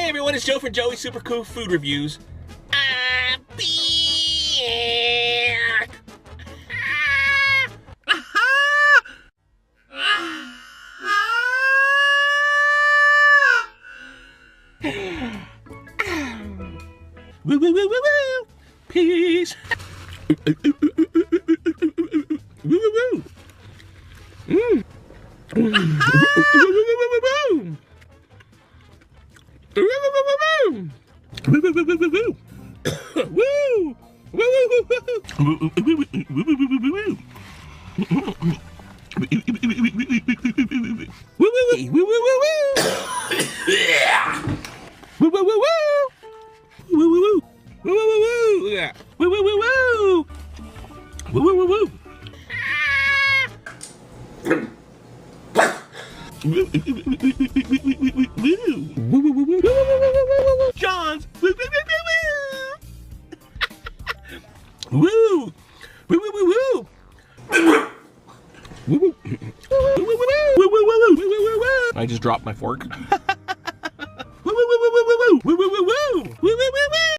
everyone, it's Joe for Joey's Super Cool Food Reviews. I'm back! Woo woo woo woo woo! Peace! Woo woo woo! Mmm! Woo woo woo John's woo woo woo woo woo. I just dropped my fork.